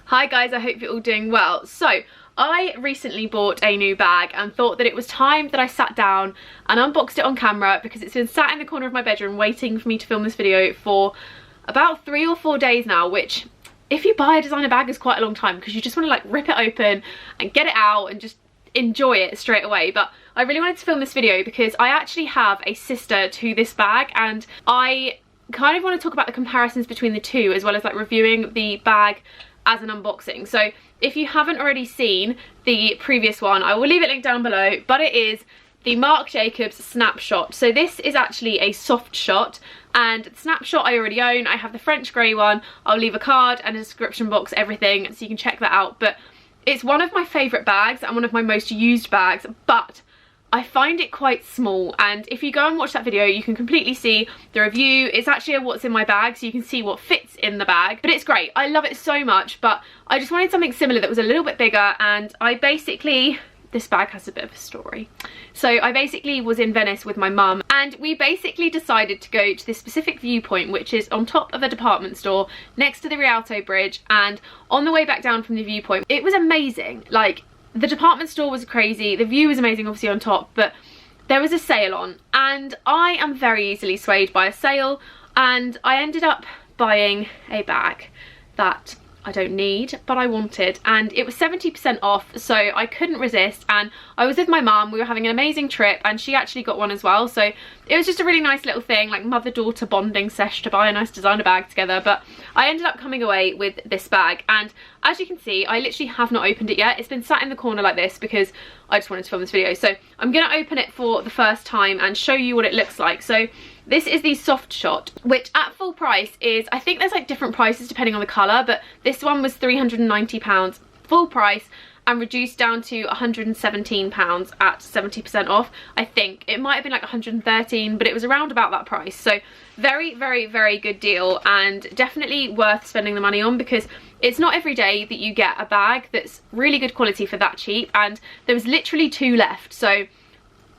Hi guys, I hope you're all doing well. So, I recently bought a new bag and thought that it was time that I sat down and unboxed it on camera because it's been sat in the corner of my bedroom waiting for me to film this video for about 3 or 4 days now, which if you buy a designer bag is quite a long time because you just want to like rip it open and get it out and just enjoy it straight away. But I really wanted to film this video because I actually have a sister to this bag and I kind of want to talk about the comparisons between the two as well as like reviewing the bag as an unboxing. So if you haven't already seen the previous one, I will leave it linked down below, but it is the Marc Jacobs Snapshot. So this is actually a soft shot, and the Snapshot I already own. I have the French grey one. I'll leave a card and a description box, everything, so you can check that out. But it's one of my favourite bags and one of my most used bags, but I find it quite small, and if you go and watch that video you can completely see the review. It's actually a what's in my bag, so you can see what fits in the bag, but it's great. I love it so much, but I just wanted something similar that was a little bit bigger, and this bag has a bit of a story. So I basically was in Venice with my mum and we basically decided to go to this specific viewpoint, which is on top of a department store next to the Rialto Bridge, and on the way back down from the viewpoint it was amazing. Like, the department store was crazy, the view was amazing obviously on top, but there was a sale on and I am very easily swayed by a sale, and I ended up buying a bag that I don't need but I wanted, and it was 70% off, so I couldn't resist. And I was with my mum, we were having an amazing trip and she actually got one as well, so it was just a really nice little thing, like mother-daughter bonding sesh to buy a nice designer bag together. But I ended up coming away with this bag, and as you can see I literally have not opened it yet. It's been sat in the corner like this because I just wanted to film this video, so I'm gonna open it for the first time and show you what it looks like. So this is the SOFTSHOT, which at full price is, I think there's like different prices depending on the colour, but this one was £390 full price and reduced down to £117 at 70% off. I think it might have been like 113, but it was around about that price. So very, very, very good deal, and definitely worth spending the money on because it's not every day that you get a bag that's really good quality for that cheap, and there was literally 2 left. So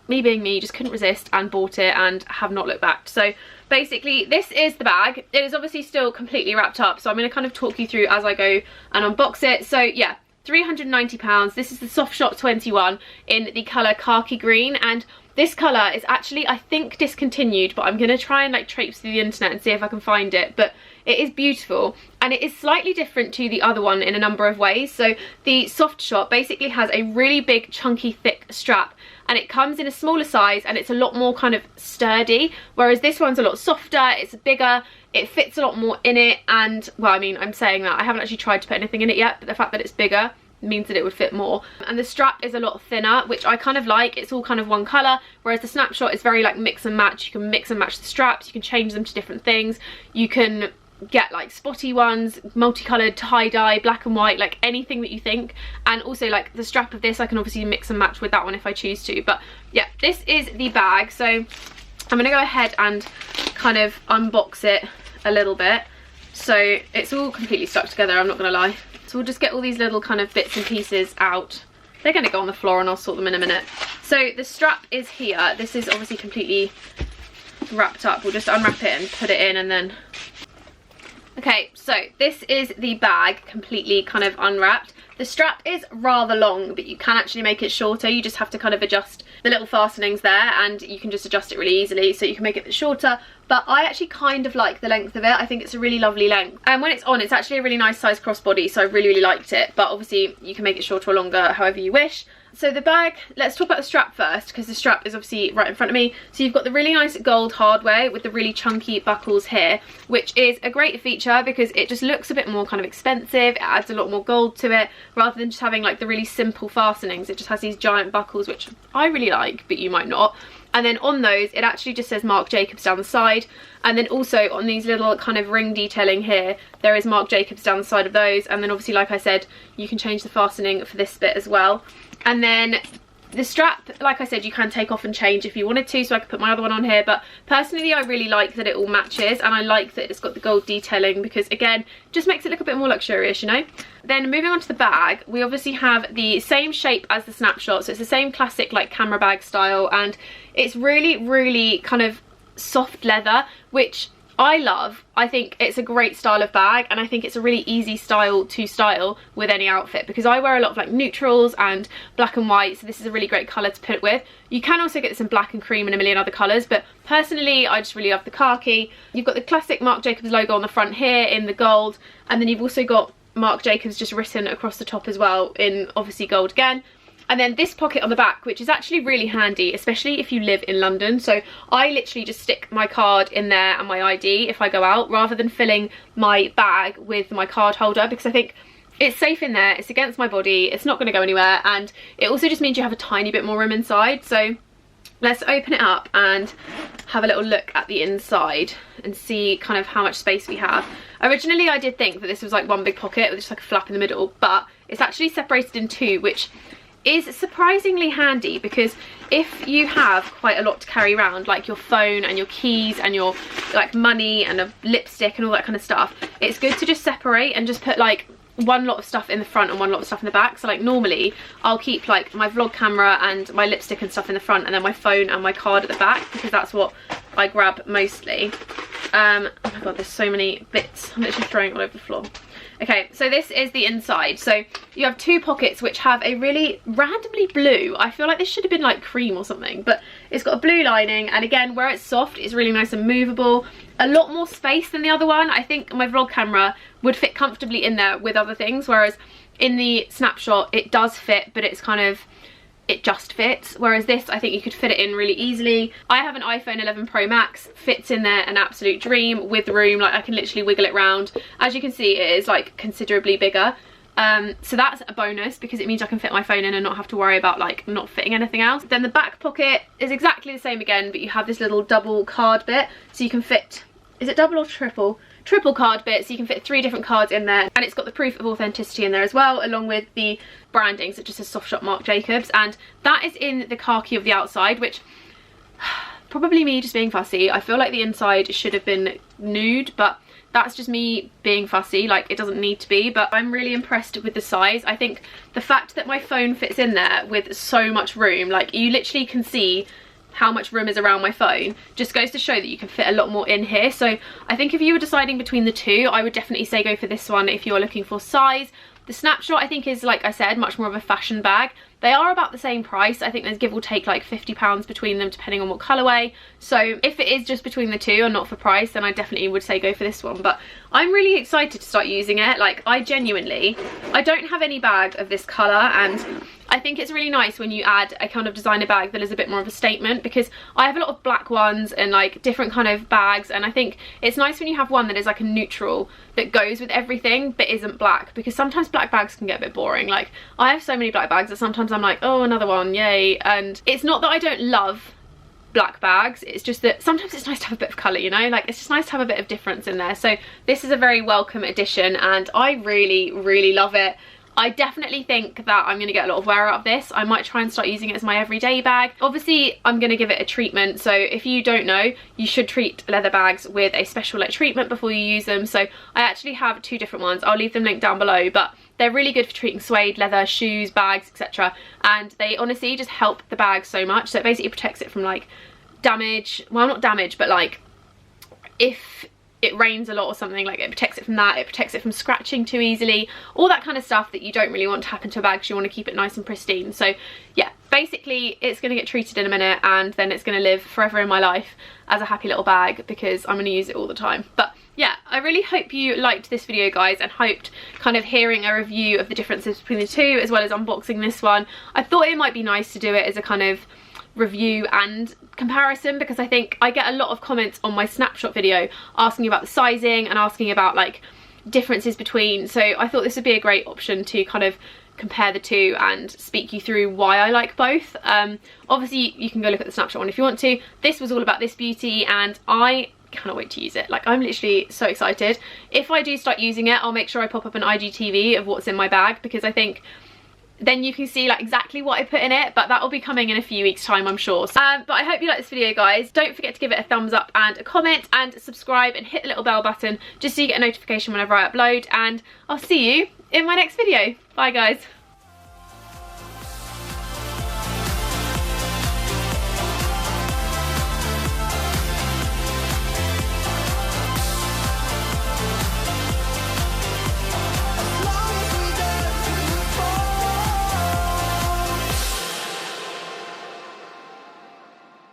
me being me, just couldn't resist and bought it and have not looked back. So basically this is the bag. It is obviously still completely wrapped up, so I'm going to kind of talk you through as I go and unbox it. So yeah, £390. This is the SOFTSHOT 21 in the colour khaki green, and this colour is actually, I think, discontinued, but I'm going to try and like traipse through the internet and see if I can find it. But it is beautiful, and it is slightly different to the other one in a number of ways. So the SOFTSHOT basically has a really big, chunky, thick strap, and it comes in a smaller size and it's a lot more kind of sturdy, whereas this one's a lot softer, it's bigger, it fits a lot more in it. And well, I mean, I'm saying that, I haven't actually tried to put anything in it yet, but the fact that it's bigger means that it would fit more. And the strap is a lot thinner, which I kind of like. It's all kind of one colour, whereas the Snapshot is very like mix and match. You can mix and match the straps, you can change them to different things, you can get like spotty ones, multicoloured, tie-dye, black and white, like anything that you think. And also like the strap of this I can obviously mix and match with that one if I choose to. But yeah, this is the bag, so I'm gonna go ahead and kind of unbox it a little bit. So it's all completely stuck together, I'm not gonna lie. So we'll just get all these little kind of bits and pieces out. They're gonna go on the floor and I'll sort them in a minute. So the strap is here. This is obviously completely wrapped up. We'll just unwrap it and put it in, and then okay, so this is the bag completely kind of unwrapped. The strap is rather long, but you can actually make it shorter. You just have to kind of adjust the little fastenings there, and you can just adjust it really easily, so you can make it a bit shorter. But I actually kind of like the length of it. I think it's a really lovely length, and when it's on, it's actually a really nice size crossbody, so I really, really liked it. But obviously you can make it shorter or longer, however you wish. So the bag, let's talk about the strap first, because the strap is obviously right in front of me. So you've got the really nice gold hardware with the really chunky buckles here, which is a great feature because it just looks a bit more kind of expensive. It adds a lot more gold to it rather than just having like the really simple fastenings. It just has these giant buckles, which I really like, but you might not. And then on those, it actually just says Marc Jacobs down the side. And then also on these little kind of ring detailing here, there is Marc Jacobs down the side of those. And then obviously, like I said, you can change the fastening for this bit as well. And then the strap, like I said, you can take off and change if you wanted to, so I could put my other one on here. But personally, I really like that it all matches, and I like that it's got the gold detailing because, again, just makes it look a bit more luxurious, you know. Then moving on to the bag, we obviously have the same shape as the Snapshot, so it's the same classic like camera bag style, and it's really, really kind of soft leather, which I think it's a great style of bag, and I think it's a really easy style to style with any outfit, because I wear a lot of like neutrals and black and white, so this is a really great colour to put it with. You can also get this in black and cream and a million other colours, but personally I just really love the khaki. You've got the classic Marc Jacobs logo on the front here in the gold, and then you've also got Marc Jacobs just written across the top as well in obviously gold again. And then this pocket on the back, which is actually really handy, especially if you live in London. So I literally just stick my card in there and my ID if I go out, rather than filling my bag with my card holder, because I think it's safe in there, it's against my body, it's not going to go anywhere, and it also just means you have a tiny bit more room inside. So let's open it up and have a little look at the inside and see kind of how much space we have. Originally I did think that this was like one big pocket with just like a flap in the middle, but it's actually separated in two, which is surprisingly handy, because if you have quite a lot to carry around, like your phone and your keys and your like money and a lipstick and all that kind of stuff, it's good to just separate and just put like one lot of stuff in the front and one lot of stuff in the back. So like normally I'll keep like my vlog camera and my lipstick and stuff in the front, and then my phone and my card at the back, because that's what I grab mostly. Oh my god, there's so many bits, I'm literally throwing it all over the floor. Okay, so this is the inside. So you have two pockets which have a really randomly blue, I feel like this should have been like cream or something, but it's got a blue lining, and again where it's soft it's really nice and movable. A lot more space than the other one. I think my vlog camera would fit comfortably in there with other things, whereas in the Snapshot it does fit, but it's kind of, it just fits, whereas this I think you could fit it in really easily. I have an iPhone 11 Pro Max, fits in there an absolute dream with room, like I can literally wiggle it around. As you can see, it is like considerably bigger, so that's a bonus, because it means I can fit my phone in and not have to worry about like not fitting anything else. Then the back pocket is exactly the same again, but you have this little double card bit, so you can fit, is it double or triple? Triple card bit, so you can fit 3 different cards in there, and it's got the proof of authenticity in there as well, along with the branding, so it just says SOFTSHOT Marc Jacobs, and that is in the khaki of the outside, which probably me just being fussy. I feel like the inside should have been nude, but that's just me being fussy, like it doesn't need to be. But I'm really impressed with the size. I think the fact that my phone fits in there with so much room, like you literally can see how much room is around my phone, just goes to show that you can fit a lot more in here. So I think if you were deciding between the two, I would definitely say go for this one if you're looking for size. The Snapshot I think is, like I said, much more of a fashion bag. They are about the same price. I think there's give or take like £50 between them depending on what colourway. So if it is just between the two and not for price, then I definitely would say go for this one. But I'm really excited to start using it. Like I don't have any bag of this colour, and I think it's really nice when you add a kind of designer bag that is a bit more of a statement, because I have a lot of black ones and like different kind of bags, and I think it's nice when you have one that is like a neutral that goes with everything but isn't black, because sometimes black bags can get a bit boring. Like I have so many black bags that sometimes I'm like, oh, another one, yay. And it's not that I don't love black bags, it's just that sometimes it's nice to have a bit of colour, you know, like it's just nice to have a bit of difference in there. So this is a very welcome addition, and I really love it. I definitely think that I'm going to get a lot of wear out of this. I might try and start using it as my everyday bag. Obviously, I'm going to give it a treatment. So if you don't know, you should treat leather bags with a special like treatment before you use them. So I actually have 2 different ones. I'll leave them linked down below, but they're really good for treating suede, leather, shoes, bags, etc. And they honestly just help the bag so much. So it basically protects it from like damage. Well, not damage, but like if it rains a lot or something, like it protects it from that. It protects it from scratching too easily, all that kind of stuff that you don't really want to happen to a bag, because you want to keep it nice and pristine. So yeah, basically it's going to get treated in a minute, and then it's going to live forever in my life as a happy little bag, because I'm going to use it all the time. But yeah, I really hope you liked this video, guys, and hoped kind of hearing a review of the differences between the two, as well as unboxing this one. I thought it might be nice to do it as a kind of review and comparison, because I think I get a lot of comments on my Snapshot video asking about the sizing and asking about like differences between, so I thought this would be a great option to kind of compare the two and speak you through why I like both. Obviously you can go look at the Snapshot one if you want to. This was all about this beauty, and I cannot wait to use it. Like I'm literally so excited. If I do start using it, I'll make sure I pop up an IGTV of what's in my bag, because I think then you can see like exactly what I put in it, but that will be coming in a few weeks time, I'm sure. But I hope you like this video, guys. Don't forget to give it a thumbs up and a comment, and subscribe and hit the little bell button just so you get a notification whenever I upload, and I'll see you in my next video. Bye, guys.